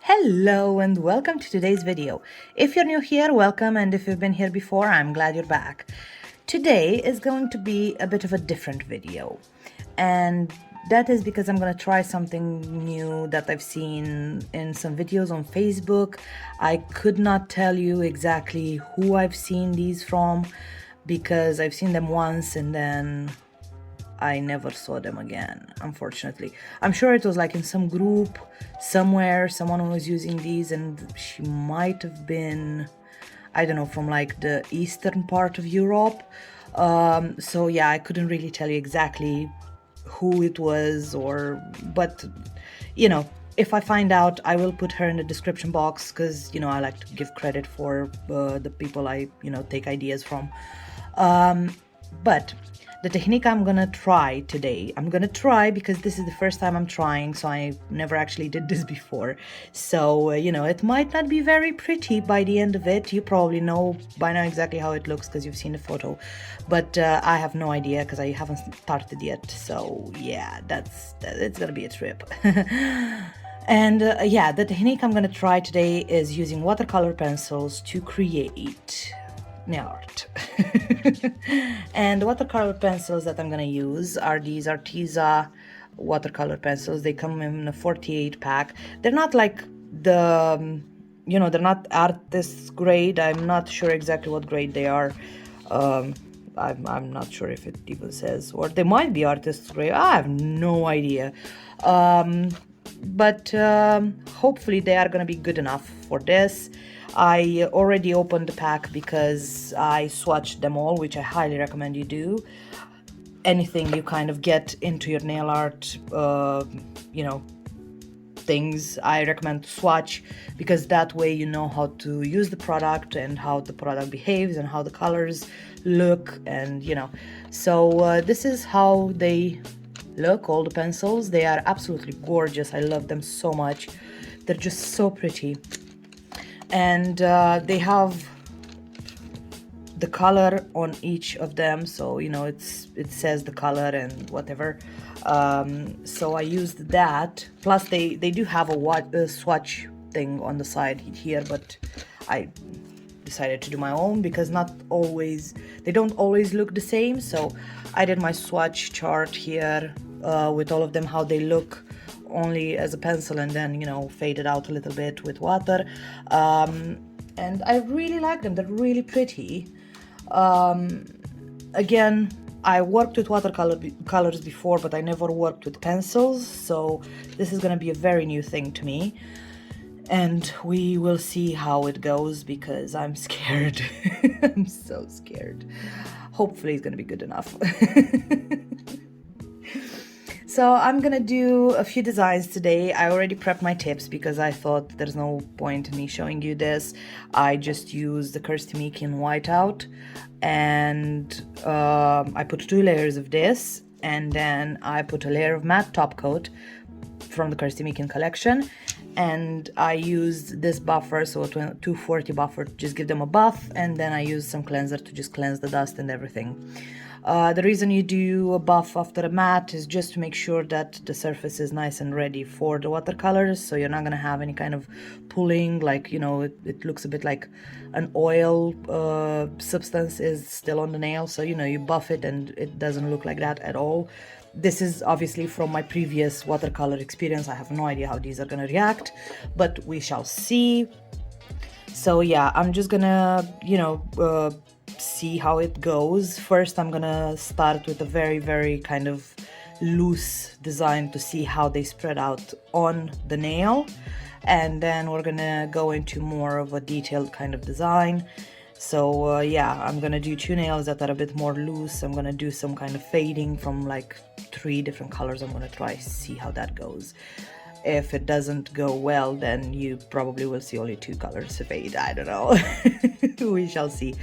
Hello and welcome to today's video. If you're new here, welcome, and if you've been here before, I'm glad you're back. Today is going to be a bit of a different video, and that is because I'm going to try something new that I've seen in some videos on Facebook. I could not tell you exactly who I've seen these from because I've seen them once and then I never saw them again, unfortunately. I'm sure it was like in some group somewhere, someone was using these, and she might have been, I don't know, from like the eastern part of Europe. So yeah, I couldn't really tell you exactly who it was, but if I find out, I will put her in the description box because I like to give credit for the people I take ideas from. But the technique I'm gonna try today, because this is the first time I'm trying, so I never actually did this before. So, it might not be very pretty by the end of it. You probably know by now exactly how it looks because you've seen the photo. But I have no idea because I haven't started yet. So, yeah, it's gonna be a trip. And the technique I'm gonna try today is using watercolor pencils to create nail art. And the watercolor pencils that I'm gonna use are these Arteza watercolor pencils. They come in a 48 pack. They're not like they're not artist grade. I'm not sure exactly what grade they are. I'm not sure if it even says, or they might be artist grade. I have no idea. But hopefully they are gonna be good enough for this. I already opened the pack because I swatched them all, which I highly recommend you do. Anything you kind of get into your nail art, things, I recommend to swatch, because that way you know how to use the product and how the product behaves and how the colors look, and So this is how they look, all the pencils. They are absolutely gorgeous. I love them so much. They're just so pretty. And they have the color on each of them, so it says the color and whatever. So I used that, plus they do have a swatch thing on the side here, but I decided to do my own because they don't always look the same. So I did my swatch chart here with all of them, how they look only as a pencil, and then fade it out a little bit with water. And I really like them. They're really pretty. Again, I worked with watercolors before, but I never worked with pencils, so this is gonna be a very new thing to me, and we will see how it goes because I'm scared. I'm so scared. Hopefully it's gonna be good enough. So I'm gonna do a few designs today. I already prepped my tips because I thought there's no point in me showing you this. I just used the Kirsty Meakin whiteout, and I put 2 layers of this, and then I put a layer of matte top coat from the Kirsty Meakin collection, and I used this buffer, so a 240 buffer, to just give them a buff, and then I used some cleanser to just cleanse the dust and everything. The reason you do a buff after a matte is just to make sure that the surface is nice and ready for the watercolors, so you're not gonna have any kind of pulling, like it looks a bit like an oil substance is still on the nail, so you buff it and it doesn't look like that at all. This is obviously from my previous watercolor experience. I have no idea how these are gonna react, but we shall see. So yeah, I'm just gonna see how it goes. First, I'm gonna start with a very, very kind of loose design to see how they spread out on the nail, and then we're gonna go into more of a detailed kind of design. So I'm gonna do 2 nails that are a bit more loose. I'm gonna do some kind of fading from like 3 different colors. I'm gonna try see how that goes. If it doesn't go well, then you probably will see only 2 colors fade. I don't know. We shall see.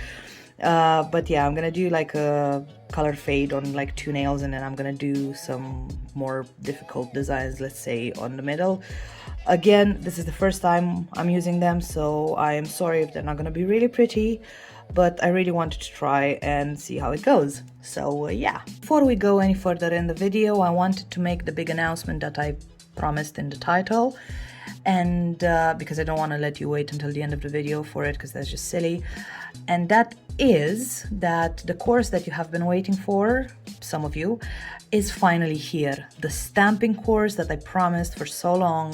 But yeah, I'm gonna do like a color fade on like 2 nails, and then I'm gonna do some more difficult designs, let's say, on the middle. Again, this is the first time I'm using them, so I am sorry if they're not gonna be really pretty, but I really wanted to try and see how it goes. So yeah, before we go any further in the video, I wanted to make the big announcement that I promised in the title. and because I don't want to let you wait until the end of the video for it, because that's just silly. And that is that the course that you have been waiting for, some of you, is finally here. The stamping course that I promised for so long.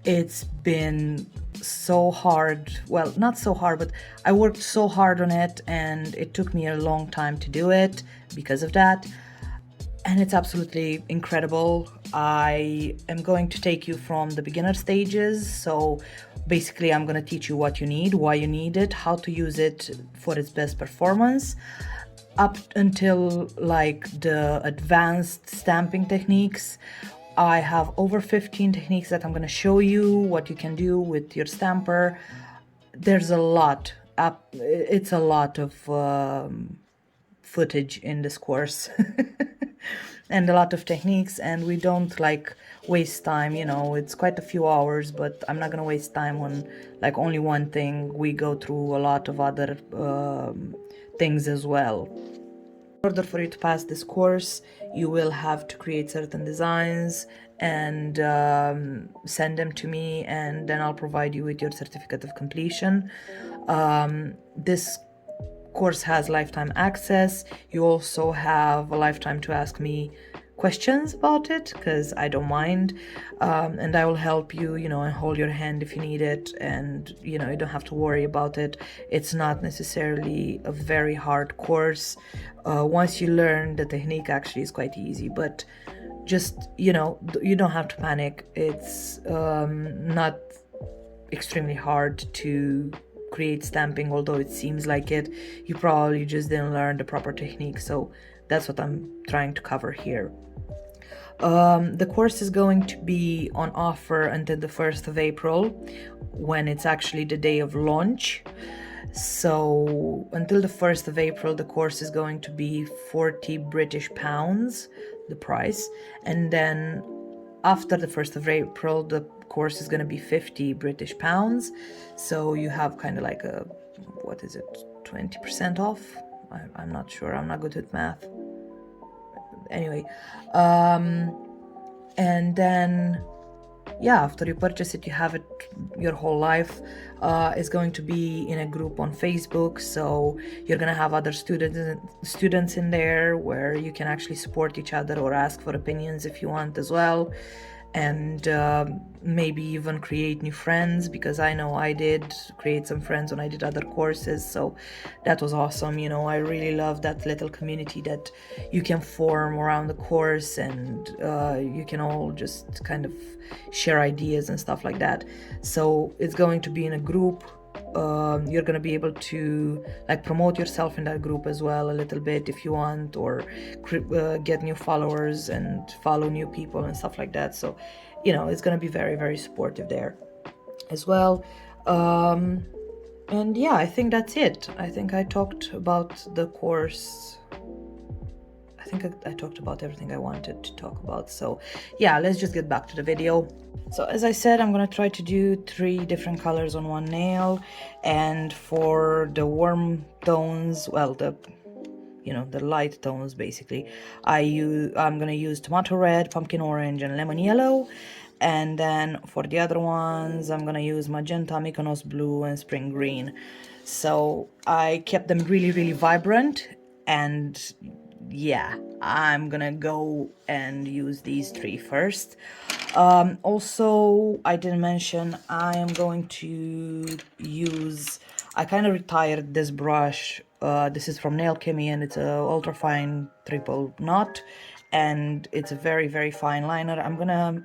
It's been so hard. Well, not so hard, but I worked so hard on it, and it took me a long time to do it because of that. And it's absolutely incredible. I am going to take you from the beginner stages. So basically, I'm going to teach you what you need, why you need it, how to use it for its best performance, up until like the advanced stamping techniques. I have over 15 techniques that I'm going to show you what you can do with your stamper. There's a lot. It's a lot of footage in this course and a lot of techniques, and we don't like waste time, you know. It's quite a few hours, but I'm not gonna waste time on like only one thing. We go through a lot of other things as well. In order for you to pass this course, you will have to create certain designs and send them to me, and then I'll provide you with your certificate of completion. This course has lifetime access. You also have a lifetime to ask me questions about it, because I don't mind, and I will help you, you know, and hold your hand if you need it, and you know, you don't have to worry about it. It's not necessarily a very hard course. Once you learn the technique, actually is quite easy, but just, you know, you don't have to panic. It's not extremely hard to create stamping, although it seems like it. You probably just didn't learn the proper technique, so that's what I'm trying to cover here. The course is going to be on offer until the 1st of April, when it's actually the day of launch. So until the 1st of April, the course is going to be 40 British pounds, the price. And then after the 1st of April, the course is going to be 50 British pounds. So you have kind of like a, what is it, 20% off? I'm not sure. I'm not good with math. Anyway, and then yeah, after you purchase it, you have it your whole life. It's going to be in a group on Facebook, so you're gonna have other students in there where you can actually support each other or ask for opinions if you want as well, and maybe even create new friends, because I know I did create some friends when I did other courses, so that was awesome. You know, I really love that little community that you can form around the course, and you can all just kind of share ideas and stuff like that. So it's going to be in a group. You're going to be able to like promote yourself in that group as well a little bit if you want, or get new followers and follow new people and stuff like that. So, you know, it's going to be very, very supportive there as well. And yeah, I think that's it. I think I talked about the course. I think I talked about everything I wanted to talk about. So yeah, let's just get back to the video. So as I said, I'm gonna try to do 3 different colors on one nail, and for the warm tones, well, the light tones basically, I'm gonna use tomato red, pumpkin orange, and lemon yellow. And then for the other ones, I'm gonna use magenta, Mykonos blue, and spring green. So I kept them really, really vibrant, and yeah, I'm gonna go and use these 3 first. Also, I didn't mention, I am going to use, I kind of retired this brush. This is from Nail Chemie, and it's a ultra fine triple knot, and it's a very, very fine liner. I'm gonna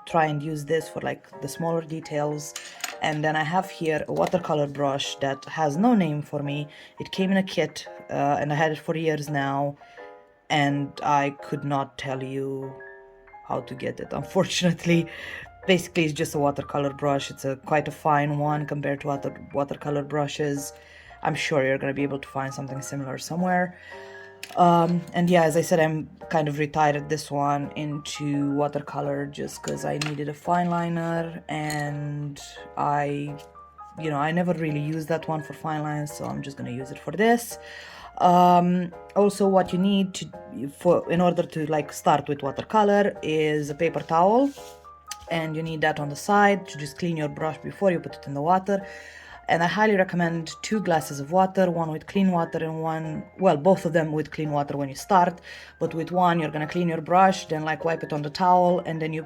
try and use this for like the smaller details. And then I have here a watercolor brush that has no name for me. It came in a kit, and I had it for years now, and I could not tell you how to get it, unfortunately. Basically, it's just a watercolor brush. It's quite a fine one compared to other watercolor brushes. I'm sure you're going to be able to find something similar somewhere. And yeah, as I said, I'm kind of retired this one into watercolor just because I needed a fine liner, and I never really used that one for fine lines, so I'm just going to use it for this. Also, what you need in order to like start with watercolor is a paper towel and you need that on the side to just clean your brush before you put it in the water. And I highly recommend 2 glasses of water, one with clean water and one, well, both of them with clean water when you start, but with one you're gonna clean your brush, then like wipe it on the towel, and then you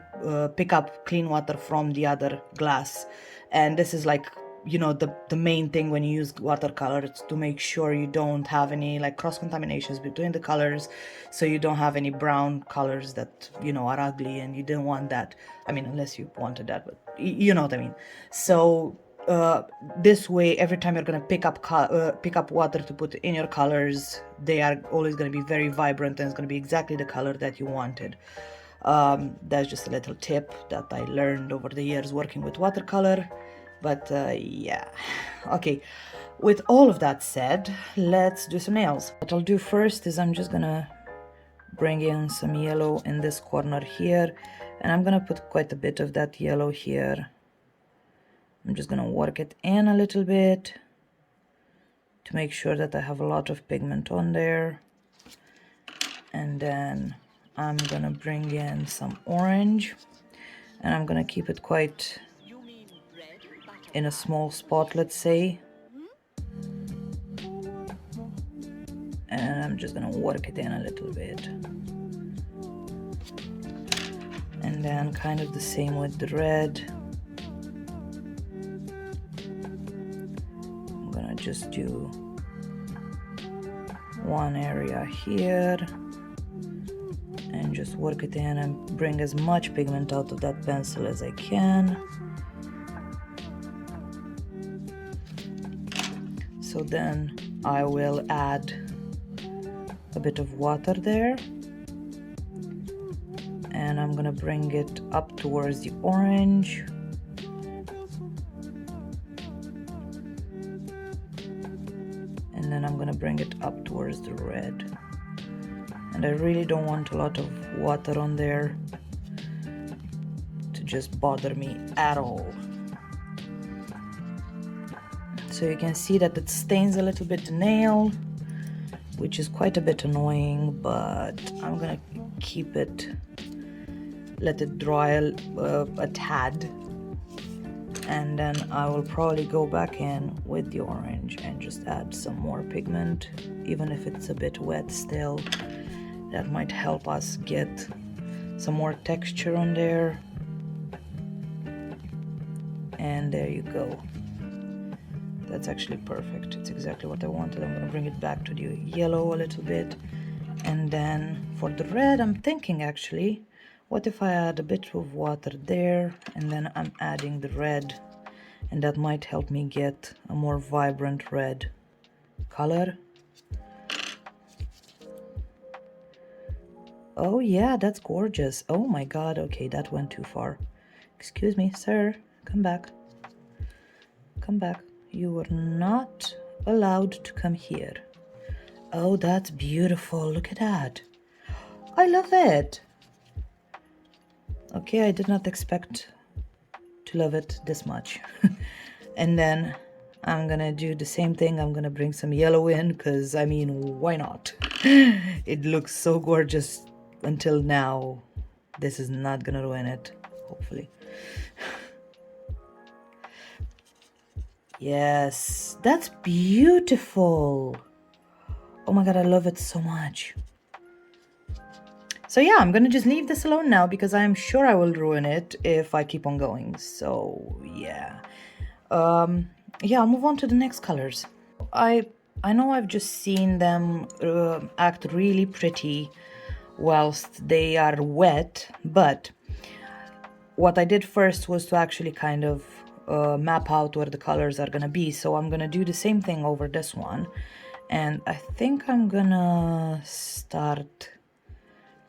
pick up clean water from the other glass. And this is like, you know, the main thing when you use watercolor, it's to make sure you don't have any like cross contaminations between the colors, so you don't have any brown colors that, you know, are ugly, and you didn't want that. I mean, unless you wanted that, but you know what I mean. So this way, every time you're gonna pick up water to put in your colors, they are always gonna be very vibrant, and it's gonna be exactly the color that you wanted. That's just a little tip that I learned over the years working with watercolor. But yeah, okay, with all of that said, let's do some nails. What I'll do first is I'm just gonna bring in some yellow in this corner here, and I'm gonna put quite a bit of that yellow here. I'm just gonna work it in a little bit to make sure that I have a lot of pigment on there. And then I'm gonna bring in some orange, and I'm gonna keep it quite in a small spot, let's say. And I'm just gonna work it in a little bit. And then kind of the same with the red. I'm gonna just do one area here and just work it in and bring as much pigment out of that pencil as I can. So then I will add a bit of water there, and I'm gonna bring it up towards the orange. And then I'm gonna bring it up towards the red. And I really don't want a lot of water on there to just bother me at all. So you can see that it stains a little bit the nail, which is quite a bit annoying, but I'm gonna keep it, let it dry a tad, and then I will probably go back in with the orange and just add some more pigment, even if it's a bit wet still. That might help us get some more texture on there. And there you go. That's actually perfect. It's exactly what I wanted. I'm gonna bring it back to the yellow a little bit. And then for the red, I'm thinking actually, what if I add a bit of water there, and then I'm adding the red, and that might help me get a more vibrant red color. Oh yeah, that's gorgeous. Oh my god, okay, that went too far. Excuse me, sir, come back. Come back. You were not allowed to come here. Oh, that's beautiful. Look at that. I love it. Okay, I did not expect to love it this much. And then I'm gonna do the same thing. I'm gonna bring some yellow in, because I mean, why not? It looks so gorgeous until now. This is not gonna ruin it, hopefully. Yes, that's beautiful. Oh my god, I love it so much. So yeah, I'm gonna just leave this alone now, because I'm sure I will ruin it if I keep on going. So yeah. Yeah, I'll move on to the next colors. I know I've just seen them act really pretty whilst they are wet, but what I did first was to actually kind of map out where the colors are gonna be. So I'm gonna do the same thing over this one, and I think I'm gonna start,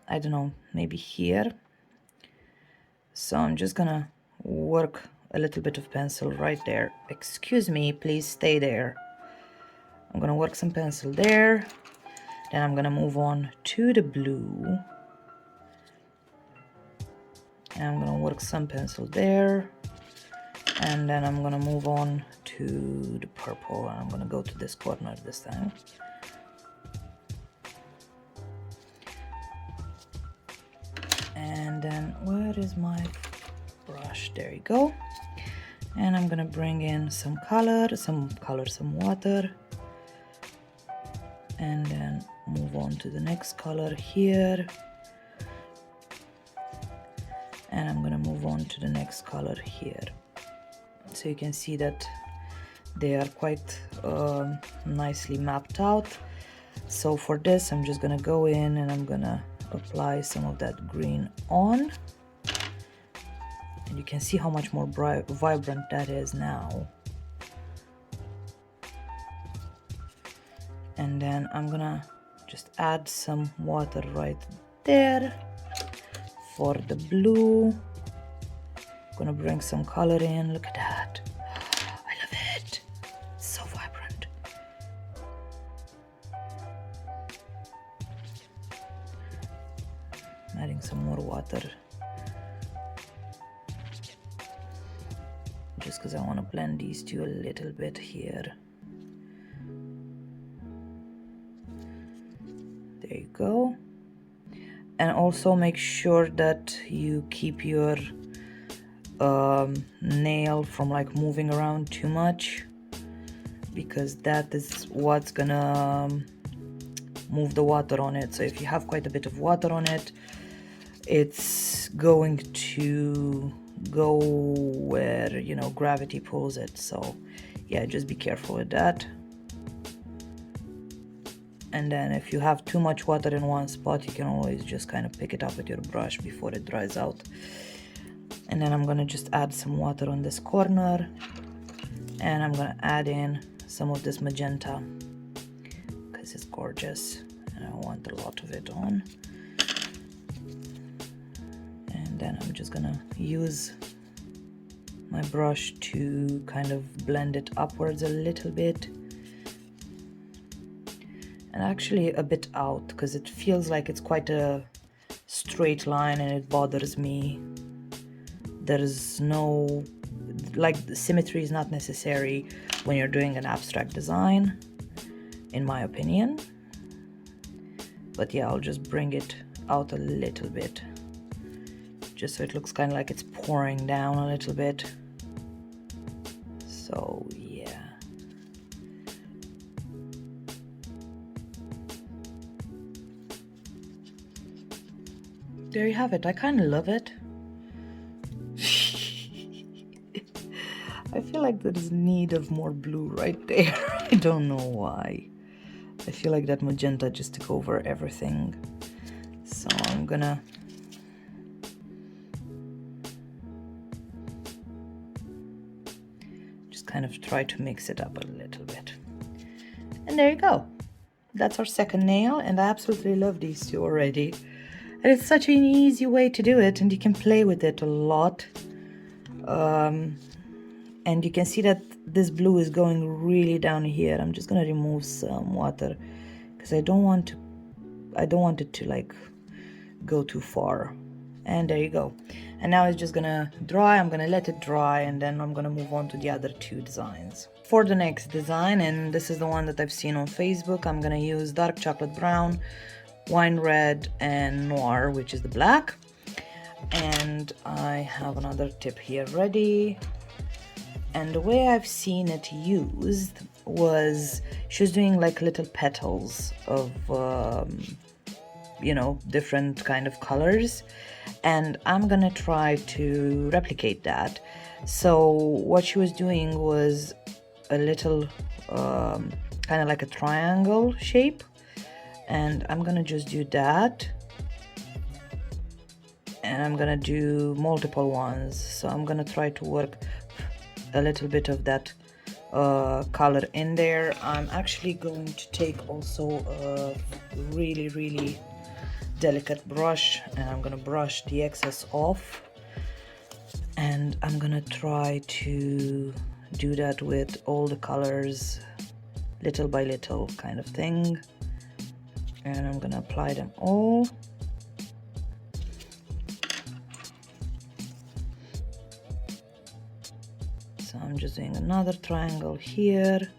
I don't know, maybe here. So I'm just gonna work a little bit of pencil right there. Excuse me, please stay there. I'm gonna work some pencil there, then I'm gonna move on to the blue, and I'm gonna work some pencil there, and then I'm gonna move on to the purple, and I'm gonna go to this corner this time. And then where is my brush. There you go. And I'm gonna bring in some color, some water, and then move on to the next color here. And I'm gonna move on to the next color here. So you can see that they are quite nicely mapped out. So for this, I'm just gonna go in and I'm gonna apply some of that green on. And you can see how much more vibrant that is now. And then I'm gonna just add some water right there for the blue. I'm gonna bring some color in. Look at that. I love it. It's so vibrant. Adding some more water. Just because I want to blend these two a little bit here. There you go. And also make sure that you keep your nail from like moving around too much, because that is what's gonna move the water on it. So if you have quite a bit of water on it, it's going to go where, you know, gravity pulls it. So yeah, just be careful with that. And then if you have too much water in one spot, you can always just kind of pick it up with your brush before it dries out. And then I'm gonna just add some water on this corner, and I'm gonna add in some of this magenta because it's gorgeous and I want a lot of it on. And then I'm just gonna use my brush to kind of blend it upwards a little bit, and actually a bit out, because it feels like it's quite a straight line and it bothers me. There's no, like, the symmetry is not necessary when you're doing an abstract design, in my opinion. But yeah, I'll just bring it out a little bit, just so it looks kind of like it's pouring down a little bit. So yeah. There you have it. I kind of love it. I feel like there's need of more blue right there. I don't know why. I feel like that magenta just took over everything. So I'm gonna just kind of try to mix it up a little bit. And there you go. That's our second nail, and I absolutely love these two already. And it's such an easy way to do it, and you can play with it a lot. And you can see that this blue is going really down here. I'm just gonna remove some water because I don't want it to like go too far. And there you go. And now it's just gonna dry. I'm gonna let it dry, and then I'm gonna move on to the other two designs. For the next design, and this is the one that I've seen on Facebook, I'm gonna use dark chocolate brown, wine red, and noir, which is the black. And I have another tip here ready. And the way I've seen it used was she was doing like little petals of you know, different kind of colors, and I'm gonna try to replicate that. So what she was doing was a little kind of like a triangle shape, and I'm gonna just do that, and I'm gonna do multiple ones. So I'm gonna try to work a little bit of that color in there. I'm actually going to take also a really delicate brush, and I'm gonna brush the excess off, and I'm gonna try to do that with all the colors, little by little kind of thing. And I'm gonna apply them all. So I'm just doing another triangle here,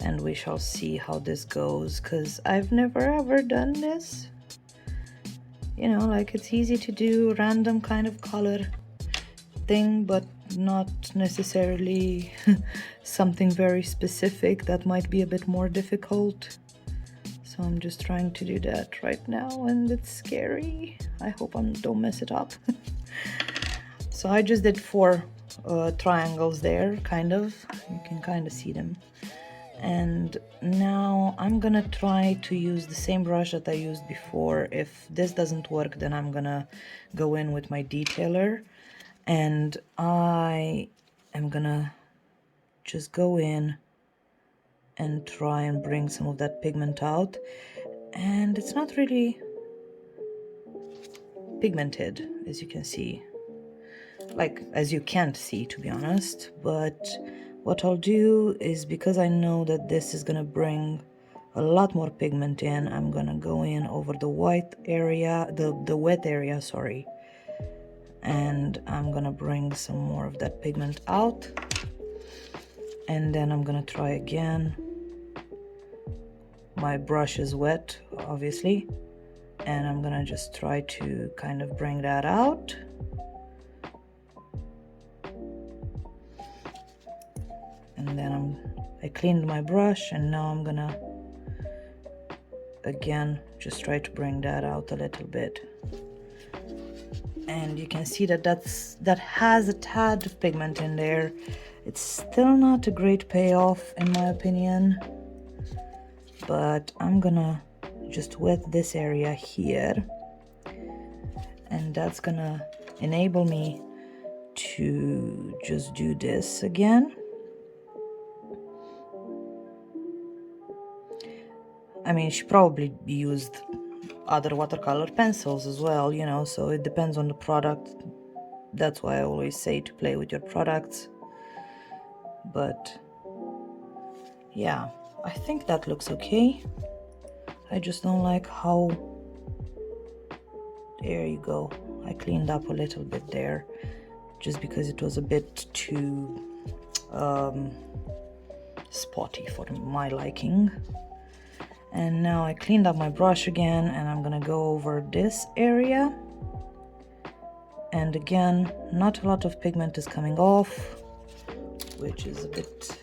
and we shall see how this goes, because I've never ever done this. You know, like, it's easy to do random kind of color thing, but not necessarily something very specific that might be a bit more difficult. So I'm just trying to do that right now, and it's scary. I hope I don't mess it up. So I just did 4 triangles there, kind of. You can kind of see them. And now I'm gonna try to use the same brush that I used before. If this doesn't work, then I'm gonna go in with my detailer, and I am gonna just go in and try and bring some of that pigment out. And it's not really pigmented, as you can see, like as you can't see, to be honest. But what I'll do is, because I know that this is gonna bring a lot more pigment in, I'm gonna go in over the white area, the wet area, sorry, and I'm gonna bring some more of that pigment out. And then I'm gonna try again. My brush is wet, obviously, and I'm gonna just try to kind of bring that out. And then I cleaned my brush, and now I'm gonna again just try to bring that out a little bit. And you can see that that has a tad of pigment in there. It's still not a great payoff in my opinion, but I'm gonna just wet this area here, and that's gonna enable me to just do this again. I mean, she probably used other watercolor pencils as well, you know, so it depends on the product. That's why I always say to play with your products. But yeah, I think that looks okay. I just don't like how, there you go, I cleaned up a little bit there just because it was a bit too spotty for my liking. And now I cleaned up my brush again, and I'm gonna go over this area, and again, not a lot of pigment is coming off, which is a bit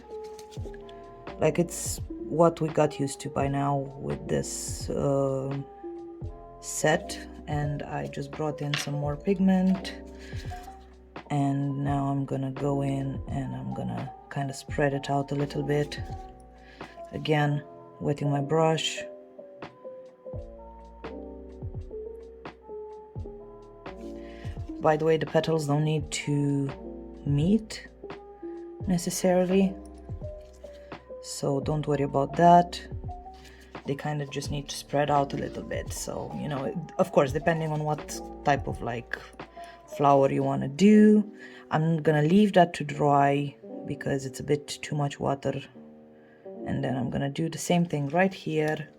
like it's what we got used to by now with this set. And I just brought in some more pigment, and now I'm gonna go in and I'm gonna kind of spread it out a little bit, again wetting my brush. By the way, the petals don't need to meet necessarily, so don't worry about that. They kind of just need to spread out a little bit. So, you know, of course, depending on what type of like flower you want to do. I'm gonna leave that to dry because it's a bit too much water. And then I'm gonna do the same thing right here.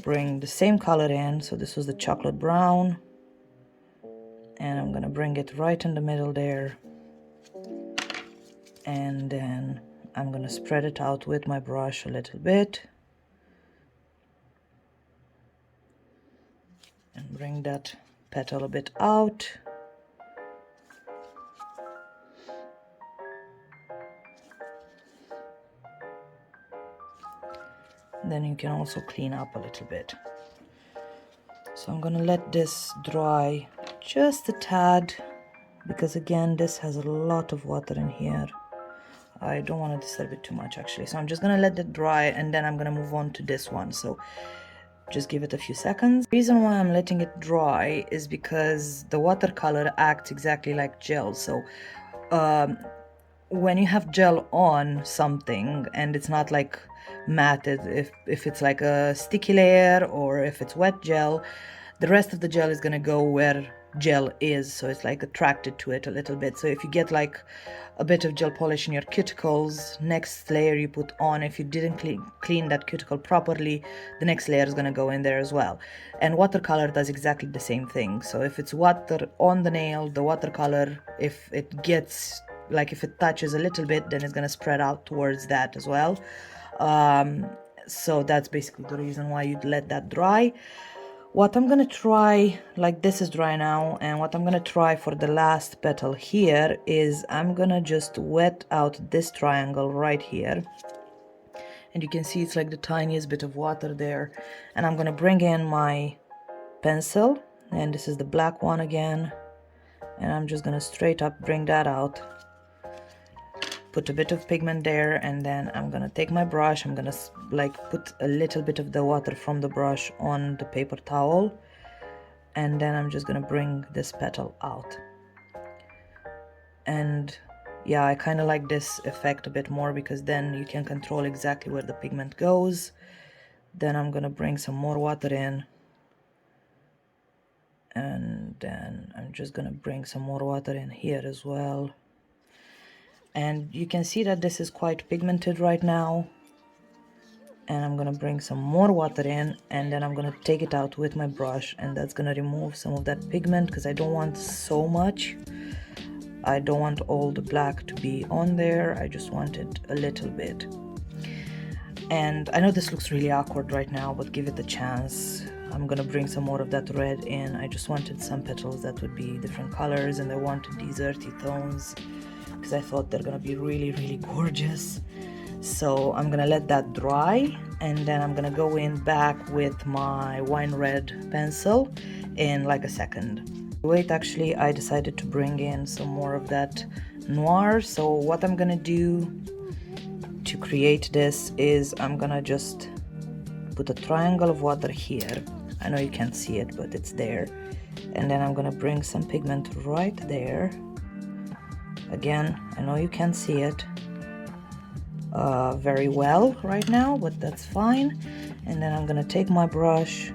Bring the same color in. So this was the chocolate brown. And I'm gonna bring it right in the middle there. And then I'm gonna spread it out with my brush a little bit. And bring that petal a bit out. Then you can also clean up a little bit. So I'm gonna let this dry just a tad, because again, this has a lot of water in here. I don't want to disturb it too much actually. So I'm just gonna let it dry, and then I'm gonna move on to this one. So just give it a few seconds. The reason why I'm letting it dry is because the watercolor acts exactly like gel. So when you have gel on something and it's not like matted, if it's like a sticky layer or if it's wet gel, the rest of the gel is gonna go where gel is, so it's like attracted to it a little bit. So if you get like a bit of gel polish in your cuticles, next layer you put on, if you didn't clean that cuticle properly, the next layer is gonna go in there as well. And watercolor does exactly the same thing. So if it's water on the nail, the watercolor, if it gets like, if it touches a little bit, then it's gonna spread out towards that as well. So that's basically the reason why you'd let that dry. What I'm gonna try, like this is dry now, and what I'm gonna try for the last petal here is I'm gonna just wet out this triangle right here. And you can see it's like the tiniest bit of water there. And I'm gonna bring in my pencil, and this is the black one again. And I'm just gonna straight up bring that out. Put a bit of pigment there, and then I'm gonna take my brush. I'm gonna like put a little bit of the water from the brush on the paper towel, and then I'm just gonna bring this petal out. And yeah, I kind of like this effect a bit more because then you can control exactly where the pigment goes. Then I'm gonna bring some more water in, and then I'm just gonna bring some more water in here as well. And you can see that this is quite pigmented right now. And I'm gonna bring some more water in, and then I'm gonna take it out with my brush, and that's gonna remove some of that pigment because I don't want so much. I don't want all the black to be on there, I just want it a little bit. And I know this looks really awkward right now, but give it a chance. I'm gonna bring some more of that red in. I just wanted some petals that would be different colors, and I wanted these earthy tones because I thought they're gonna be really, really gorgeous. So I'm gonna let that dry, and then I'm gonna go in back with my wine red pencil in like a second. Wait, actually I decided to bring in some more of that noir. So what I'm gonna do to create this is I'm gonna just put a triangle of water here. I know you can't see it, but it's there. And then I'm gonna bring some pigment right there. Again, I know you can't see it very well right now, but that's fine. And then I'm gonna take my brush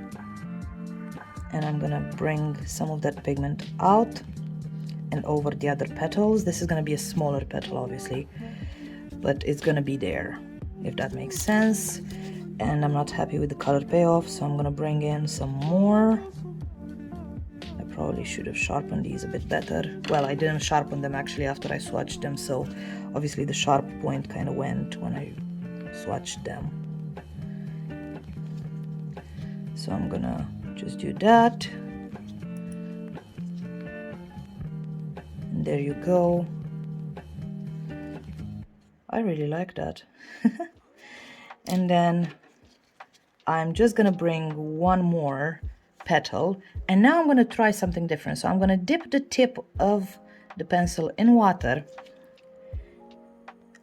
and I'm gonna bring some of that pigment out and over the other petals. This is gonna be a smaller petal, obviously, but it's gonna be there, if that makes sense. And I'm not happy with the color payoff, so I'm gonna bring in some more. I probably should have sharpened these a bit better. Well, I didn't sharpen them actually after I swatched them, so obviously the sharp point kind of went when I swatched them. So I'm gonna just do that. And there you go. I really like that. And then I'm just gonna bring one more petal, and now I'm gonna try something different. So I'm gonna dip the tip of the pencil in water,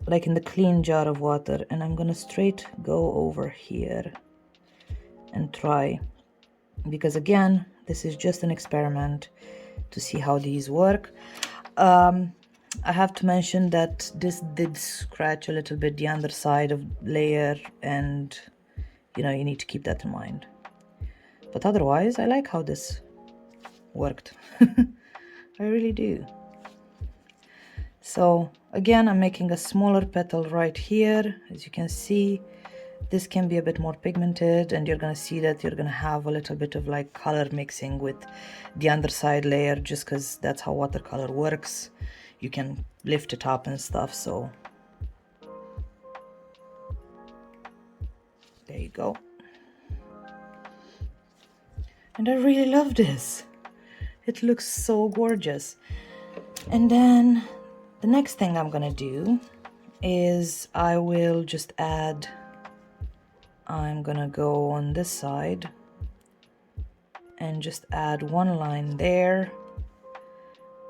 like in the clean jar of water, and I'm gonna straight go over here and try, because again, this is just an experiment to see how these work. I have to mention that this did scratch a little bit the underside of layer, and you know, you need to keep that in mind. But otherwise, I like how this worked. I really do. So again, I'm making a smaller petal right here. As you can see, this can be a bit more pigmented, and you're gonna see that you're gonna have a little bit of like color mixing with the underside layer, just because that's how watercolor works. You can lift it up and stuff. So there you go. And I really love this. It looks so gorgeous. And then the next thing I'm gonna do is I will just add, I'm gonna go on this side and just add one line there,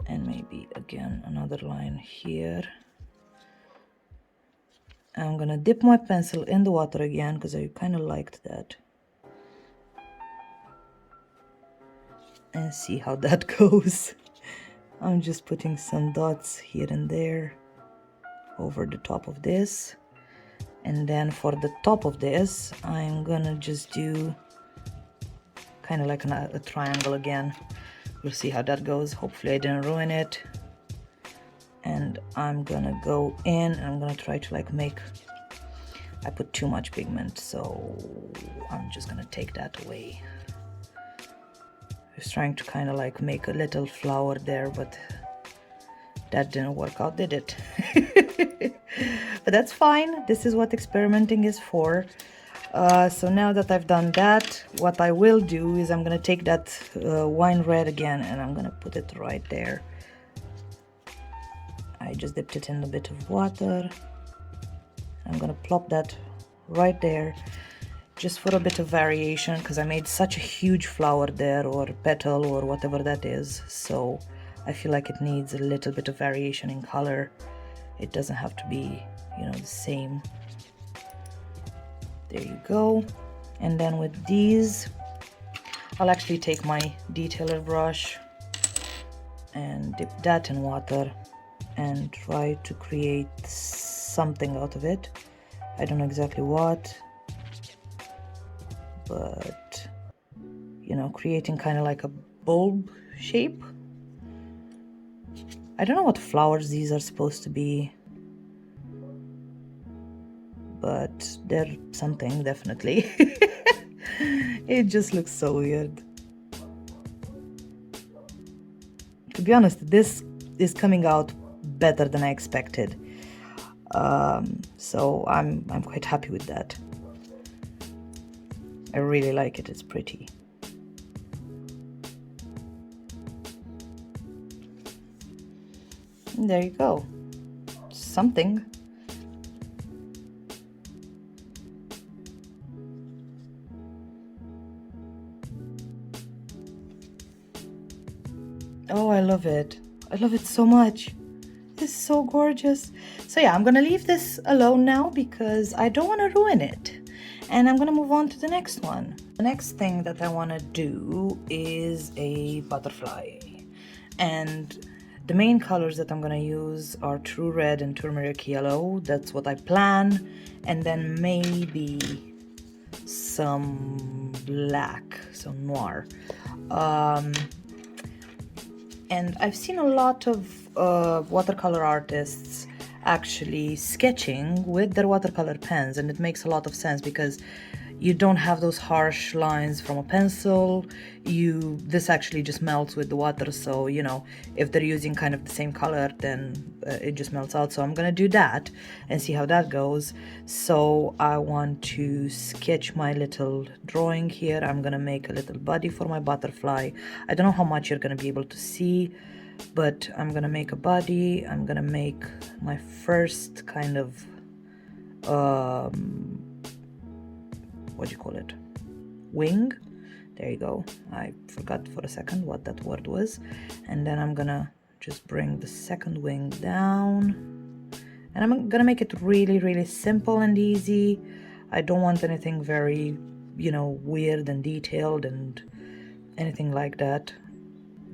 and maybe again another line here. I'm gonna dip my pencil in the water again because I kind of liked that, and see how that goes. I'm just putting some dots here and there over the top of this, and then for the top of this I'm gonna just do kind of like a triangle again. We'll see how that goes. Hopefully I didn't ruin it. And I'm gonna go in and I'm gonna try to like make, I put too much pigment, so I'm just gonna take that away. I was trying to kind of like make a little flower there, but that didn't work out, did it? But that's fine. This is what experimenting is for. So now that I've done that, what I will do is I'm gonna take that wine red again and I'm gonna put it right there. I just dipped it in a bit of water. I'm gonna plop that right there just for a bit of variation, because I made such a huge flower there, or petal, or whatever that is, so I feel like it needs a little bit of variation in color. It doesn't have to be, you know, the same. There you go. And then with these, I'll actually take my detailer brush and dip that in water and try to create something out of it. I don't know exactly what, but you know, creating kind of like a bulb shape. I don't know what flowers these are supposed to be, but they're something, definitely. It just looks so weird. To be honest, this is coming out better than I expected. So I'm quite happy with that. I really like it, it's pretty. And there you go. Something. Oh, I love it. I love it so much. It's so gorgeous. So yeah, I'm gonna leave this alone now because I don't want to ruin it. And I'm gonna move on to the next one. The next thing that I want to do is a butterfly. And the main colors that I'm gonna use are True Red and Turmeric Yellow. That's what I plan. And then maybe some black, some noir. And I've seen a lot of watercolor artists actually sketching with their watercolor pens, and it makes a lot of sense because you don't have those harsh lines from a pencil. This actually just melts with the water, so you know, if they're using kind of the same color, then it just melts out. So I'm gonna do that and see how that goes. So I want to sketch my little drawing here. I'm gonna make a little body for my butterfly. I don't know how much you're gonna be able to see, but I'm gonna make a body. I'm gonna make my first kind of what do you call it, wing. There you go. I forgot for a second what that word was. And then I'm gonna just bring the second wing down, and I'm gonna make it really simple and easy. I don't want anything very, you know, weird and detailed and anything like that,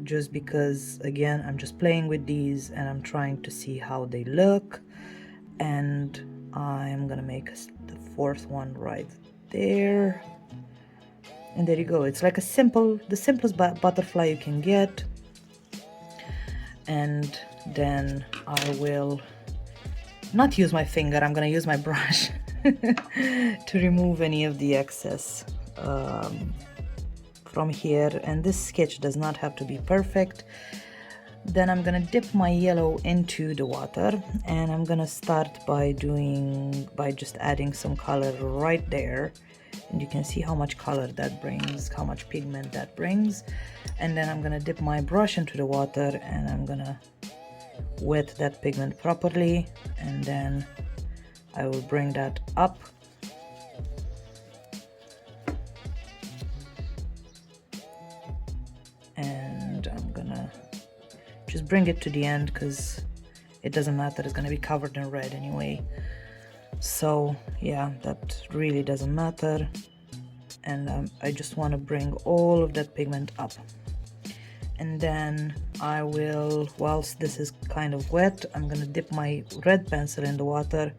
just because again I'm just playing with these and I'm trying to see how they look. And I'm gonna make the fourth one right there, and there you go. It's like the simplest butterfly you can get. And then I will not use my finger, I'm gonna use my brush to remove any of the excess from here. And this sketch does not have to be perfect. Then I'm gonna dip my yellow into the water, and I'm gonna start by just adding some color right there, and you can see how much color that brings, how much pigment that brings. And then I'm gonna dip my brush into the water and I'm gonna wet that pigment properly, and then I will bring that up. And I'm gonna just bring it to the end because it doesn't matter, it's gonna be covered in red anyway. So yeah, that really doesn't matter. And I just want to bring all of that pigment up. And then I will, whilst this is kind of wet, I'm gonna dip my red pencil in the water,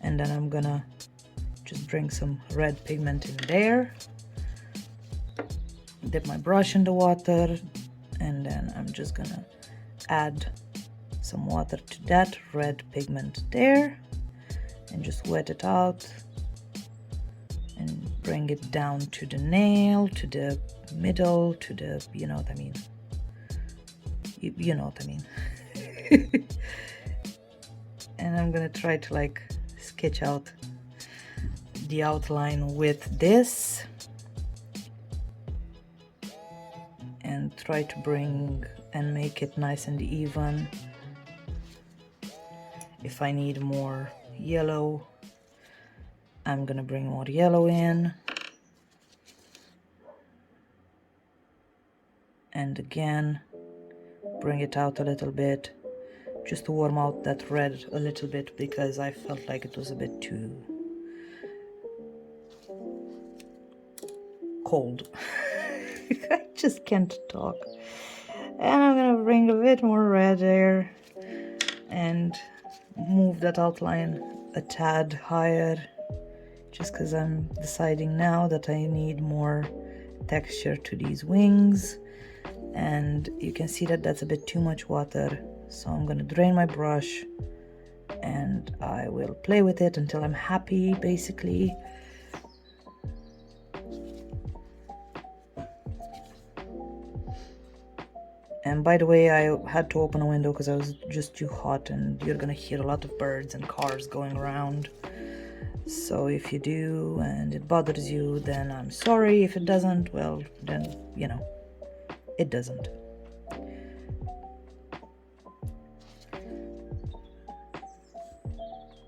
and then I'm gonna just bring some red pigment in there, dip my brush in the water, and then I'm just gonna add some water to that red pigment there and just wet it out and bring it down to the nail, to the middle, to the, you know what I mean, you know what I mean. And I'm gonna try to like sketch out the outline with this and try to bring and make it nice and even. If I need more yellow, I'm gonna bring more yellow in. And again, bring it out a little bit, just to warm out that red a little bit, because I felt like it was a bit too cold. I just can't talk. And I'm gonna bring a bit more red there and move that outline a tad higher, just because I'm deciding now that I need more texture to these wings. And you can see that that's a bit too much water, so I'm gonna drain my brush and I will play with it until I'm happy, basically. And by the way, I had to open a window because I was just too hot, and you're gonna hear a lot of birds and cars going around. So if you do and it bothers you, then I'm sorry. If it doesn't, well, then, you know, it doesn't.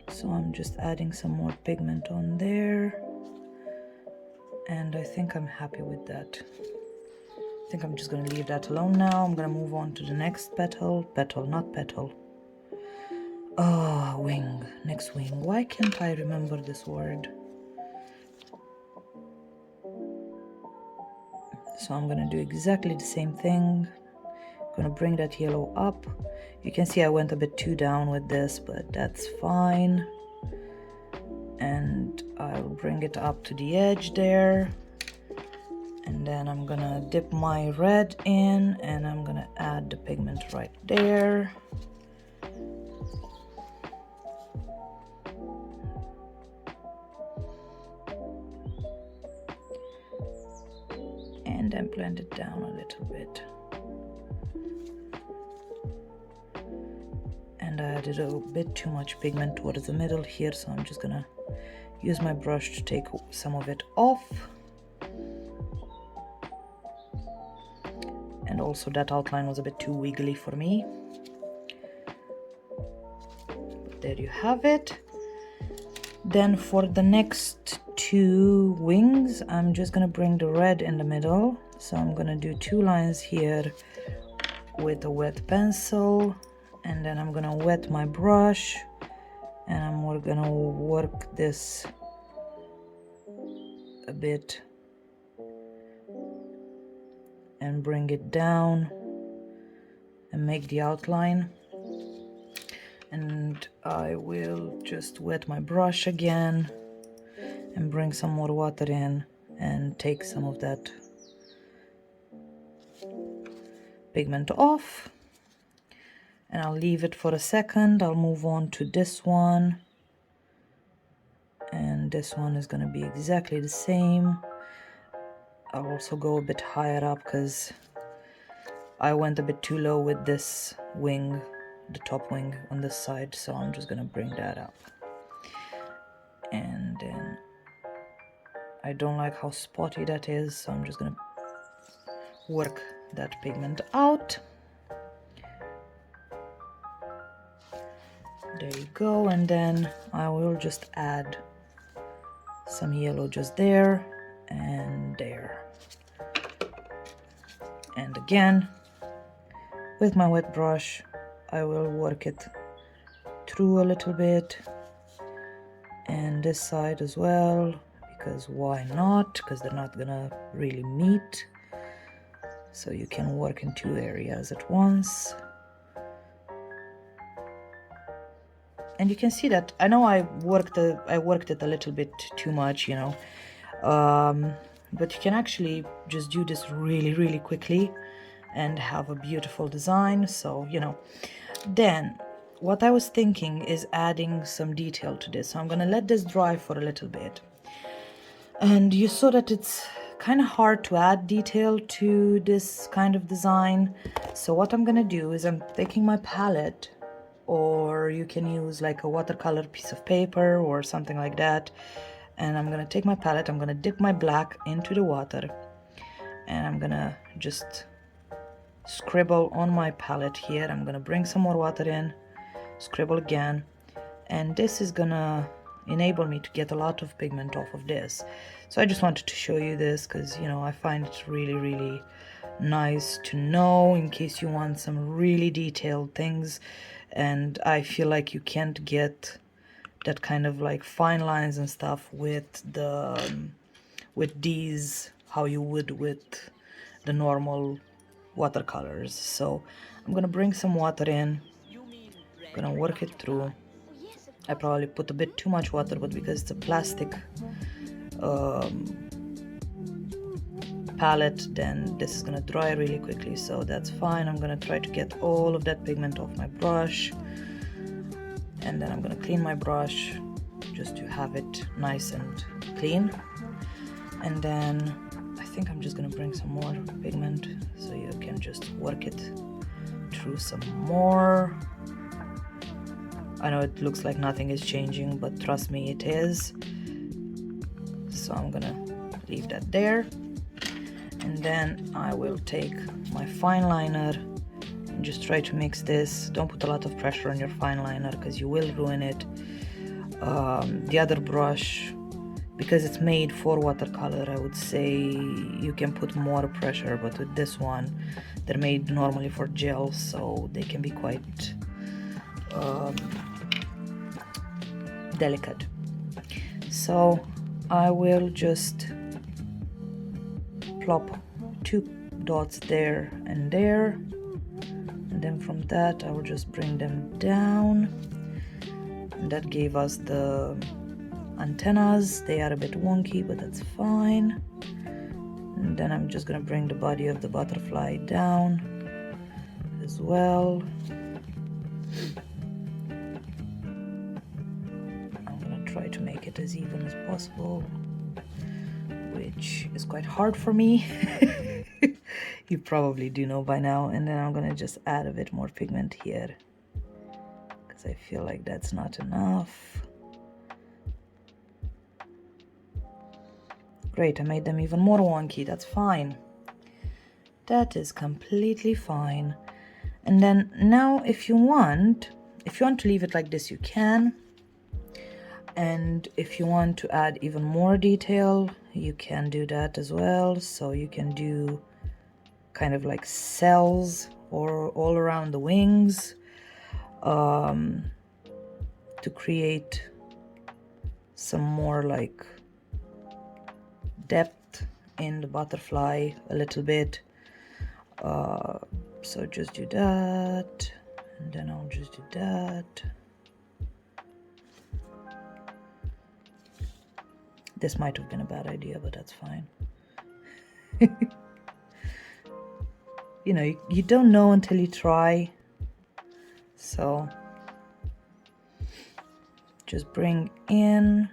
So I'm just adding some more pigment on there, and I think I'm happy with that. I think I'm just going to leave that alone now. I'm going to move on to the next petal. Petal, not petal. Oh, wing. Next wing. Why can't I remember this word? So I'm going to do exactly the same thing. I'm going to bring that yellow up. You can see I went a bit too down with this, but that's fine. And I'll bring it up to the edge there. And then I'm gonna dip my red in and I'm gonna add the pigment right there. And then blend it down a little bit. And I added a bit too much pigment towards the middle here, so I'm just gonna use my brush to take some of it off. And also that outline was a bit too wiggly for me. But there you have it. Then for the next two wings, I'm just gonna bring the red in the middle. So I'm gonna do two lines here with a wet pencil, and then I'm gonna wet my brush, and we're gonna work this a bit and bring it down and make the outline. And I will just wet my brush again and bring some more water in and take some of that pigment off. And I'll leave it for a second. I'll move on to this one. And this one is going to be exactly the same. I'll also go a bit higher up because I went a bit too low with this wing, the top wing on this side, so I'm just gonna bring that up. And then I don't like how spotty that is, so I'm just gonna work that pigment out. There you go. And then I will just add some yellow just there and there. And again, with my wet brush, I will work it through a little bit, and this side as well, because why not? Because they're not gonna really meet, so you can work in two areas at once. And you can see that I know I worked it a little bit too much, you know, but you can actually just do this really quickly and have a beautiful design. So, you know, then what I was thinking is adding some detail to this. So I'm gonna let this dry for a little bit, and you saw that it's kind of hard to add detail to this kind of design. So what I'm gonna do is I'm taking my palette, or you can use like a watercolor piece of paper or something like that, And I'm gonna take my palette, I'm gonna dip my black into the water, and I'm gonna just scribble on my palette here. I'm gonna bring some more water in, scribble again, and this is gonna enable me to get a lot of pigment off of this. So I just wanted to show you this because, you know, I find it really nice to know in case you want some really detailed things, and I feel like you can't get that kind of like fine lines and stuff with with these how you would with the normal watercolors. So I'm gonna bring some water in, gonna work it through. I probably put a bit too much water, but because it's a plastic palette, then this is gonna dry really quickly, so that's fine. I'm gonna try to get all of that pigment off my brush, and then I'm gonna clean my brush just to have it nice and clean. And then I think I'm just gonna bring some more pigment so you can just work it through some more. I know it looks like nothing is changing, but trust me, it is. So I'm gonna leave that there, and then I will take my fine liner and just try to mix this. Don't put a lot of pressure on your fine liner because you will ruin it. The other brush, because it's made for watercolor, I would say you can put more pressure, but with this one, they're made normally for gel, so they can be quite delicate. So I will just plop 2 dots there and there, and then from that I will just bring them down, and that gave us the antennas. They are a bit wonky, but that's fine. And then I'm just gonna bring the body of the butterfly down as well. I'm gonna try to make it as even as possible, which is quite hard for me. You probably do know by now. And then I'm gonna just add a bit more pigment here because I feel like that's not enough. Great, I made them even more wonky. That's fine. That is completely fine. And then now if you want to leave it like this, you can. And if you want to add even more detail, you can do that as well. So you can do kind of like cells or all around the wings to create some more like depth in the butterfly a little bit. So just do that, and then I'll just do that. This might have been a bad idea, but that's fine. You know, you don't know until you try. So just bring in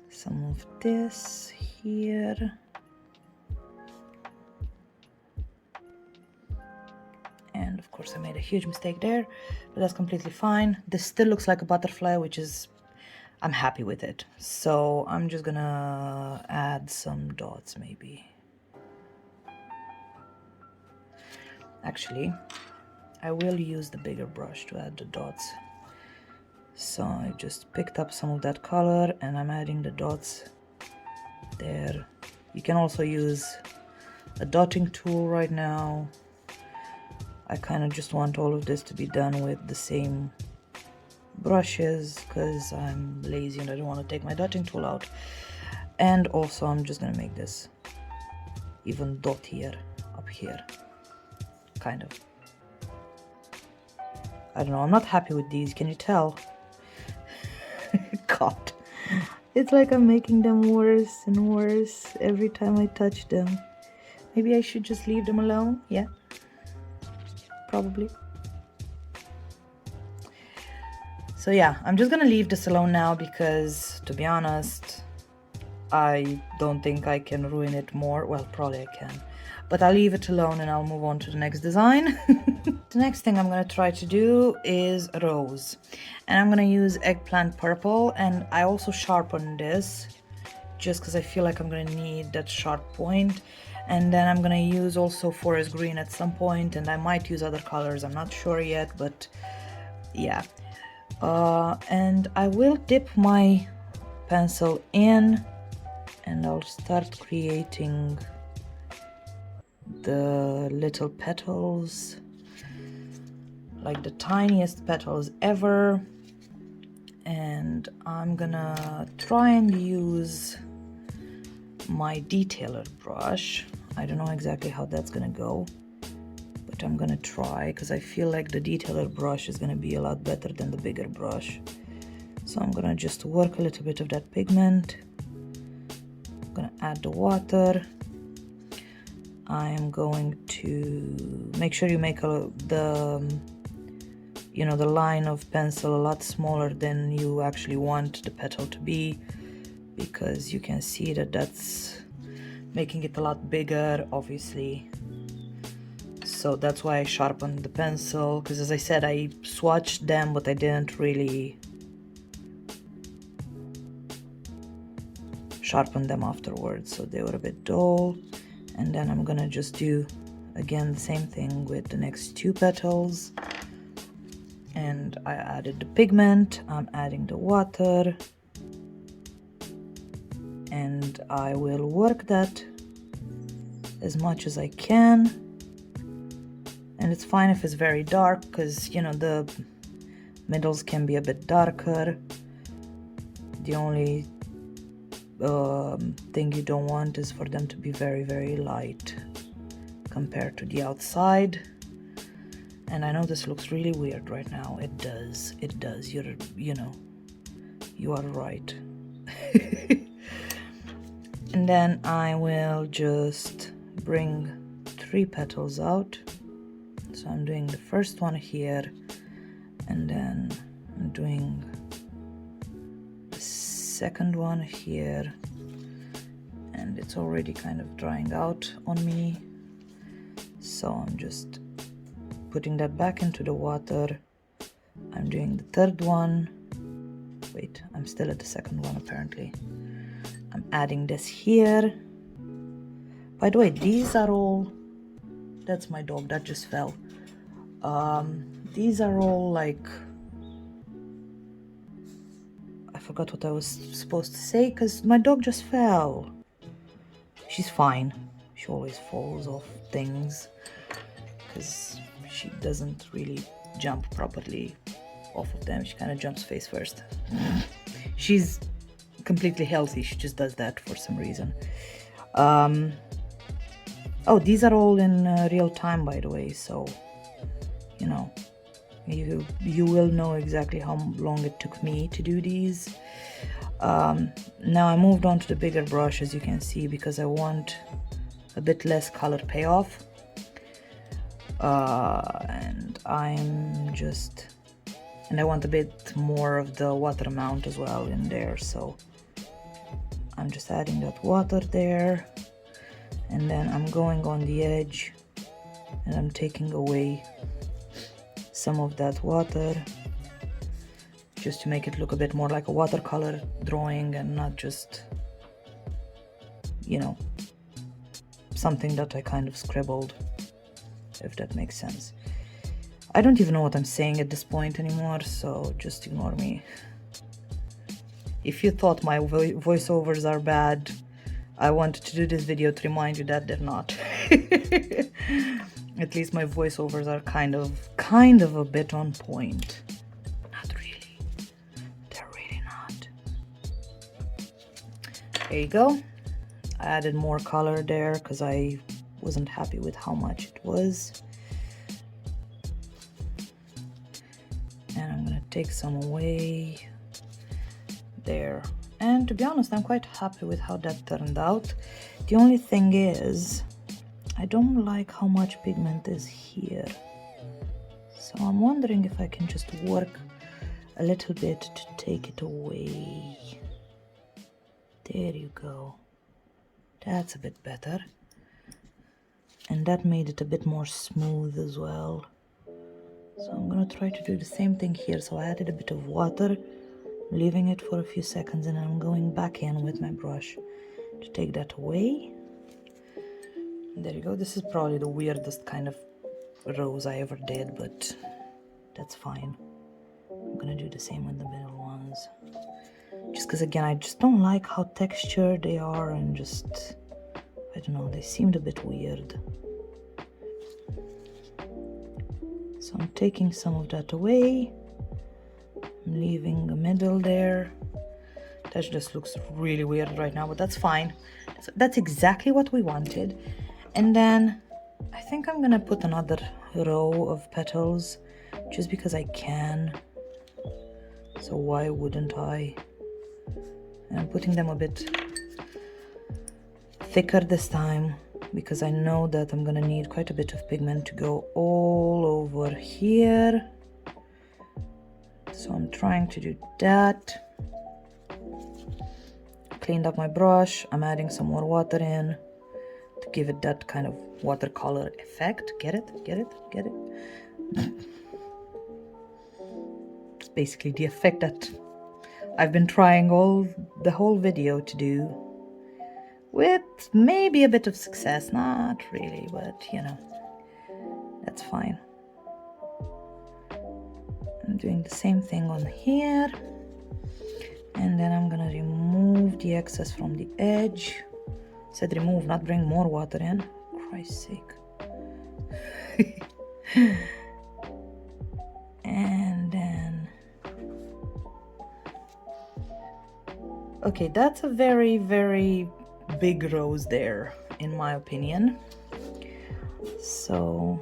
some of this here. And of course I made a huge mistake there, but that's completely fine. This still looks like a butterfly, which is, I'm happy with it. So I'm just gonna add some dots maybe. Actually, I will use the bigger brush to add the dots. So I just picked up some of that color and I'm adding the dots there. You can also use a dotting tool right now. I kind of just want all of this to be done with the same brushes because I'm lazy and I don't want to take my dotting tool out. And also I'm just gonna make this even dottier up here, kind of. I don't know, I'm not happy with these, can you tell? God, it's like I'm making them worse and worse every time I touch them. Maybe I should just leave them alone. Yeah, probably. So yeah, I'm just gonna leave this alone now because, to be honest, I don't think I can ruin it more. Well, probably I can. but I'll leave it alone and I'll move on to the next design. The next thing I'm going to try to do is a rose, and I'm going to use eggplant purple, and I also sharpened this just because I feel like I'm going to need that sharp point. And then I'm going to use also forest green at some point, and I might use other colors, I'm not sure yet, but yeah. And I will dip my pencil in and I'll start creating the little petals, like the tiniest petals ever. And I'm gonna try and use my detailer brush. I don't know exactly how that's gonna go, but I'm gonna try because I feel like the detailer brush is gonna be a lot better than the bigger brush. So I'm gonna just work a little bit of that pigment. I'm gonna add the water. I am going to make sure you make the line of pencil a lot smaller than you actually want the petal to be, because you can see that that's making it a lot bigger, obviously. So that's why I sharpened the pencil, because as I said, I swatched them, but I didn't really sharpen them afterwards, so they were a bit dull. And then I'm gonna just do again the same thing with the next two petals. And I added the pigment, I'm adding the water, and I will work that as much as I can. And it's fine if it's very dark, because the middles can be a bit darker. The only thing you don't want is for them to be very, very light compared to the outside. And I know this looks really weird right now. It does. You are right. And then I will just bring 3 petals out. So I'm doing the first one here, and then I'm doing the second one here, and it's already kind of drying out on me. So I'm just putting that back into the water. I'm doing the third one. Wait, I'm still at the second one apparently. I'm adding this here. By the way, these are all, that's my dog that just fell. These are all like, I forgot what I was supposed to say because my dog just fell. She's fine. She always falls off things because she doesn't really jump properly off of them. She kind of jumps face first. She's completely healthy. She just does that for some reason. Oh, these are all in real time, by the way. So, you will know exactly how long it took me to do these. Now I moved on to the bigger brush, as you can see, because I want a bit less color payoff. And I want a bit more of the water amount as well in there, so I'm just adding that water there, and then I'm going on the edge and I'm taking away some of that water just to make it look a bit more like a watercolor drawing and not just something that I kind of scribbled, if that makes sense. I don't even know what I'm saying at this point anymore, so just ignore me. If you thought my voiceovers are bad, I wanted to do this video to remind you that they're not. At least my voiceovers are kind of a bit on point. Not really. They're really not. There you go. I added more color there because I wasn't happy with how much it was. And I'm gonna take some away there. And to be honest, I'm quite happy with how that turned out. The only thing is, I don't like how much pigment is here. So I'm wondering if I can just work a little bit to take it away. There you go. That's a bit better. and that made it a bit more smooth as well. So I'm gonna try to do the same thing here. So I added a bit of water, leaving it for a few seconds, and I'm going back in with my brush to take that away. And there you go. This is probably the weirdest kind of rose I ever did, but that's fine. I'm gonna do the same with the middle ones. Just because, again, I just don't like how textured they are, and just, I don't know, they seemed a bit weird. So I'm taking some of that away. I'm leaving the middle there. That just looks really weird right now, but that's fine. That's exactly what we wanted. And then I think I'm gonna put another row of petals just because I can. So why wouldn't I? And I'm putting them a bit thicker this time because I know that I'm gonna need quite a bit of pigment to go all over here. So I'm trying to do that. Cleaned up my brush. I'm adding some more water in to give it that kind of watercolor effect. Get it? Get it? Get it? It's basically the effect that I've been trying the whole video to do, with maybe a bit of success. Not really, but you know, that's fine. I'm doing the same thing on here, and then I'm gonna remove the excess from the edge. Said remove, not bring more water in. Christ's sake. And then, okay, that's a very, very big rose there, in my opinion. So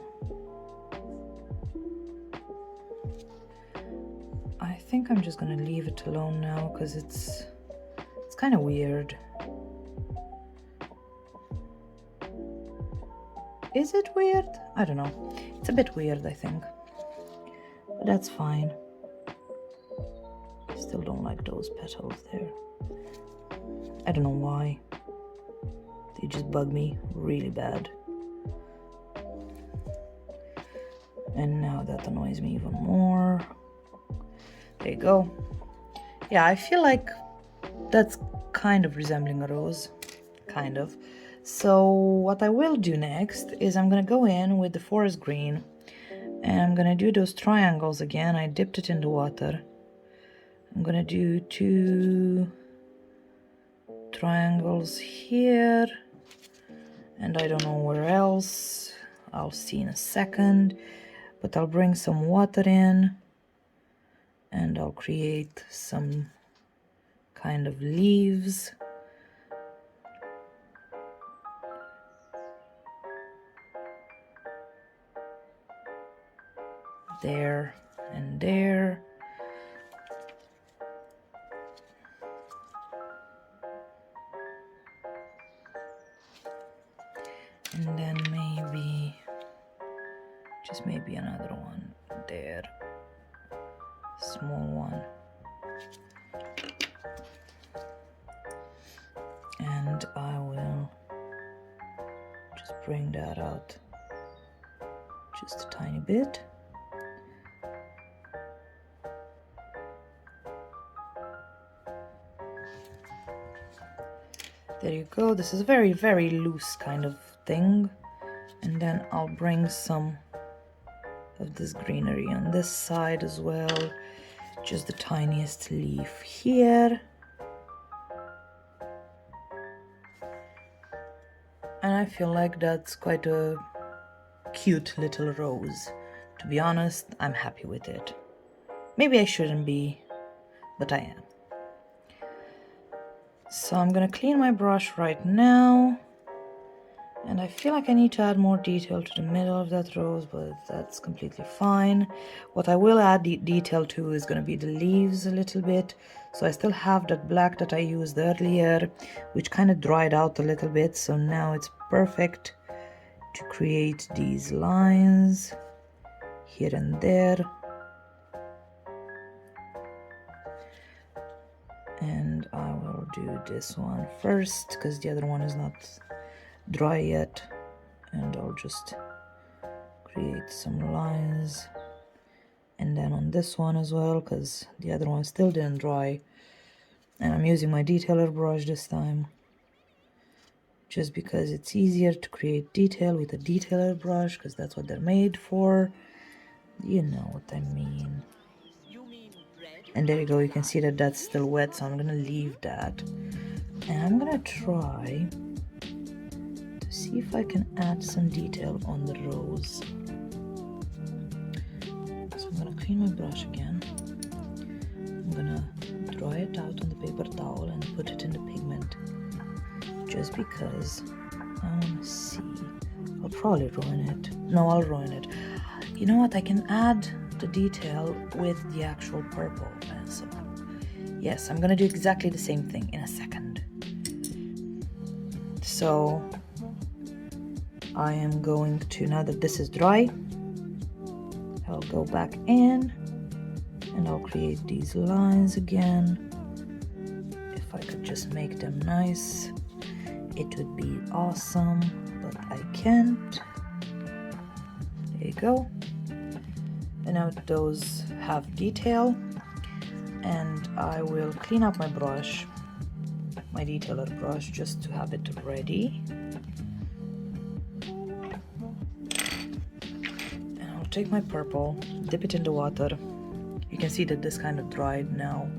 I think I'm just gonna leave it alone now because it's kind of weird. Is it weird? I don't know. It's a bit weird, I think. But that's fine. I still don't like those petals there. I don't know why. They just bug me really bad. And now that annoys me even more. There you go. Yeah, I feel like that's kind of resembling a rose. Kind of. So what I will do next is I'm gonna go in with the forest green and I'm gonna do those triangles again. I dipped it in the water. I'm gonna do 2 triangles here, and I don't know where else. I'll see in a second, but I'll bring some water in and I'll create some kind of leaves. There and there. And then maybe, just maybe another one there. Small one. And I will just bring that out just a tiny bit. There you go. This is a very, very loose kind of thing. And then I'll bring some of this greenery on this side as well. Just the tiniest leaf here. And I feel like that's quite a cute little rose. To be honest, I'm happy with it. Maybe I shouldn't be, but I am. So I'm gonna clean my brush right now. And I feel like I need to add more detail to the middle of that rose, but that's completely fine. What I will add detail to is going to be the leaves a little bit. So I still have that black that I used earlier, which kind of dried out a little bit. So now it's perfect to create these lines here and there. And I will do this one first because the other one is not dry yet. and I'll just create some lines. And then on this one as well, because the other one still didn't dry. And I'm using my detailer brush this time, just because it's easier to create detail with a detailer brush, because that's what they're made for. You know what I mean. And there you go, you can see that that's still wet, so I'm gonna leave that. And I'm gonna try to see if I can add some detail on the rose. So I'm gonna clean my brush again. I'm gonna dry it out on the paper towel and put it in the pigment, just because I want to see. I'll probably ruin it. No, I'll ruin it. You know what? I can add the detail with the actual purple pencil. Yes, I'm gonna do exactly the same thing in a second. So I am going to, now that this is dry, I'll go back in and I'll create these lines again. If I could just make them nice, it would be awesome, but I can't. There you go. And now those have detail, and I will clean up my brush, my detailer brush, just to have it ready. And I'll take my purple, dip it in the water. You can see that this kind of dried now,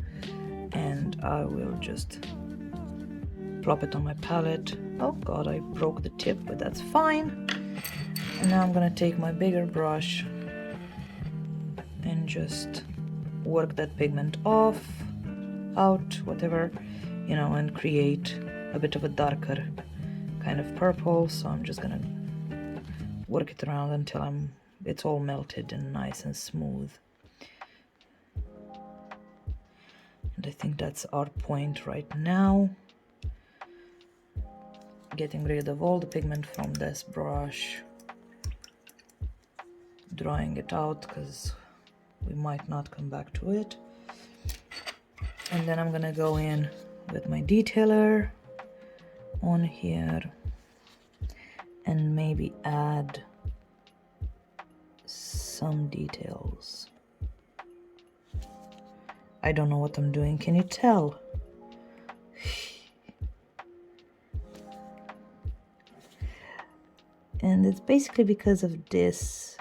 and I will just plop it on my palette. Oh god, I broke the tip, but that's fine. And now I'm gonna take my bigger brush and just work that pigment off, out, whatever, you know, and create a bit of a darker kind of purple. So I'm just gonna work it around until it's all melted and nice and smooth. And I think that's our point right now. Getting rid of all the pigment from this brush, drying it out because we might not come back to it. And then I'm gonna go in with my detailer on here and maybe add some details. I don't know what I'm doing. Can you tell? And it's basically because of this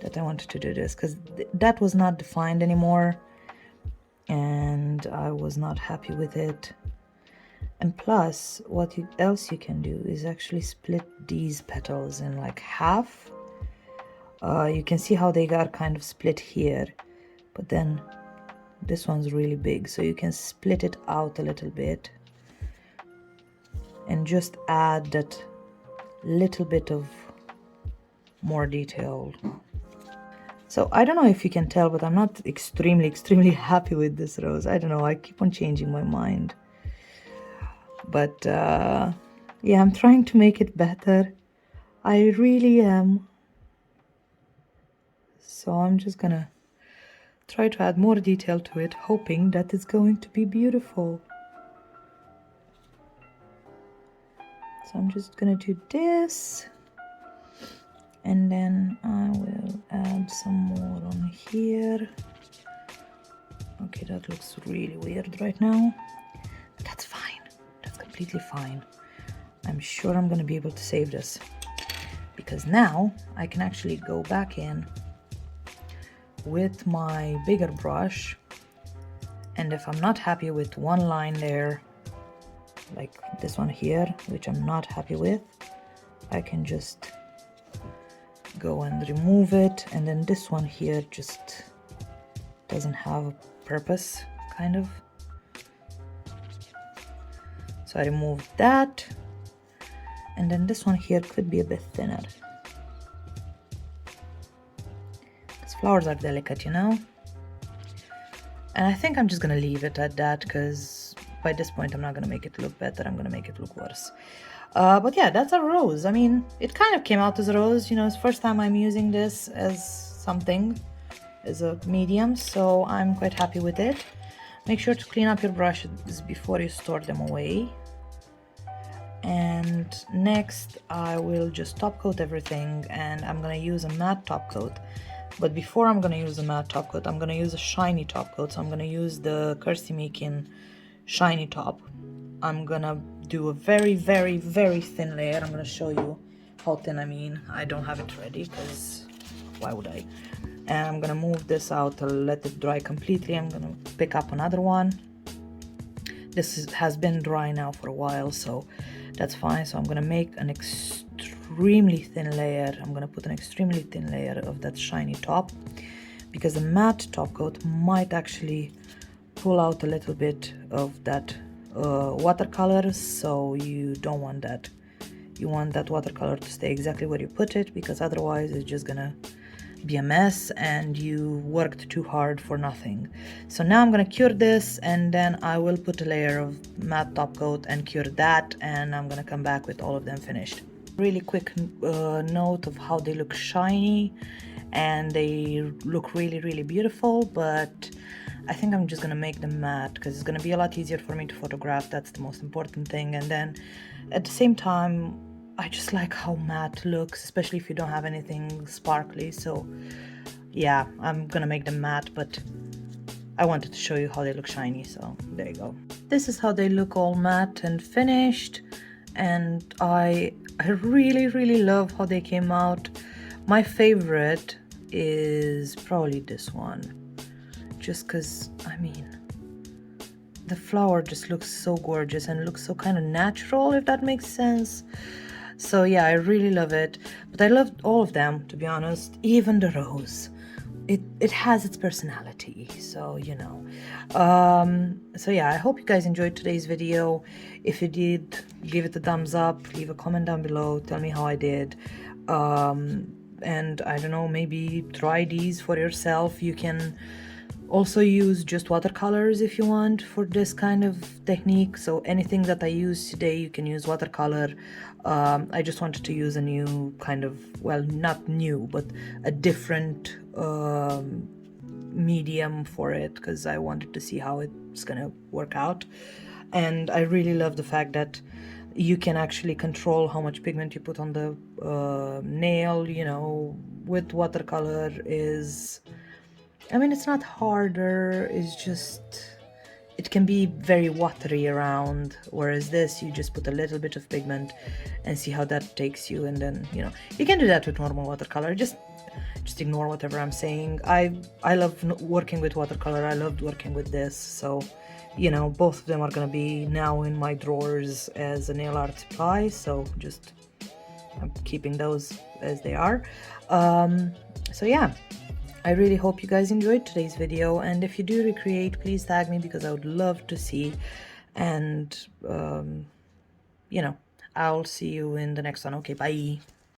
that I wanted to do this, because that was not defined anymore and I was not happy with it. And plus, what else you can do is actually split these petals in like half. You can see how they got kind of split here, but then this one's really big, so you can split it out a little bit and just add that little bit of more detail. So I don't know if you can tell, but I'm not extremely happy with this rose. I don't know, I keep on changing my mind. But yeah, I'm trying to make it better. I really am. So I'm just gonna try to add more detail to it, hoping that it's going to be beautiful. So I'm just gonna do this, and then I will add some more on here. Okay, that looks really weird right now, but that's fine. That's completely fine. I'm sure I'm gonna be able to save this, because now I can actually go back in with my bigger brush, and if I'm not happy with one line there, like this one here, which I'm not happy with, I can just go and remove it. And then this one here just doesn't have a purpose, kind of. So I removed that. And then this one here could be a bit thinner, because flowers are delicate, you know. And I think I'm just gonna leave it at that, because by this point I'm not gonna make it look better, I'm gonna make it look worse. But yeah, that's a rose. I mean, it kind of came out as a rose, you know. It's the first time I'm using this as something, as a medium, so I'm quite happy with it. Make sure to clean up your brushes before you store them away. And next I will just top coat everything, and I'm gonna use a matte top coat. But before I'm gonna use a matte top coat, I'm gonna use a shiny top coat. So I'm gonna use the Kirsty Meakin shiny top. I'm gonna do a very, very, very thin layer. I'm gonna show you how thin I mean. I don't have it ready because why would I? And I'm gonna move this out to let it dry completely. I'm gonna pick up another one. This has been dry now for a while, so that's fine. So I'm gonna make an extremely thin layer. I'm gonna put an extremely thin layer of that shiny top, because the matte top coat might actually pull out a little bit of that watercolor, so you don't want that. You want that watercolor to stay exactly where you put it, because otherwise it's just gonna be a mess and you worked too hard for nothing. So now I'm gonna cure this, and then I will put a layer of matte top coat and cure that, and I'm gonna come back with all of them finished. Really quick note of how they look shiny, and they look really, really beautiful, but I think I'm just gonna make them matte because it's gonna be a lot easier for me to photograph. That's the most important thing. And then at the same time, I just like how matte looks, especially if you don't have anything sparkly. So yeah, I'm gonna make them matte, but I wanted to show you how they look shiny, so there you go. This is how they look all matte and finished, and I really, really love how they came out. My favorite is probably this one, just because, I mean, the flower just looks so gorgeous and looks so kind of natural, if that makes sense. So yeah, I really love it, but I loved all of them, to be honest. Even the rose, it has its personality, so you know. So yeah, I hope you guys enjoyed today's video. If you did, give it a thumbs up, leave a comment down below, tell me how I did. And I don't know, maybe try these for yourself. You can also use just watercolors if you want for this kind of technique. So anything that I use today, you can use watercolor. I just wanted to use a new kind of, well, not new, but a different medium for it, because I wanted to see how it's gonna work out. And I really love the fact that you can actually control how much pigment you put on the nail, you know, with watercolor. Is, I mean, it's not harder, it's just, it can be very watery around, whereas this, you just put a little bit of pigment and see how that takes you. And then, you know, you can do that with normal watercolor. Just ignore whatever I'm saying. I love working with watercolor. I loved working with this. So, you know, both of them are gonna be now in my drawers as a nail art supply. So just, I'm keeping those as they are. So yeah, I really hope you guys enjoyed today's video, and if you do recreate, please tag me, because I would love to see. And you know, I'll see you in the next one. Okay, bye.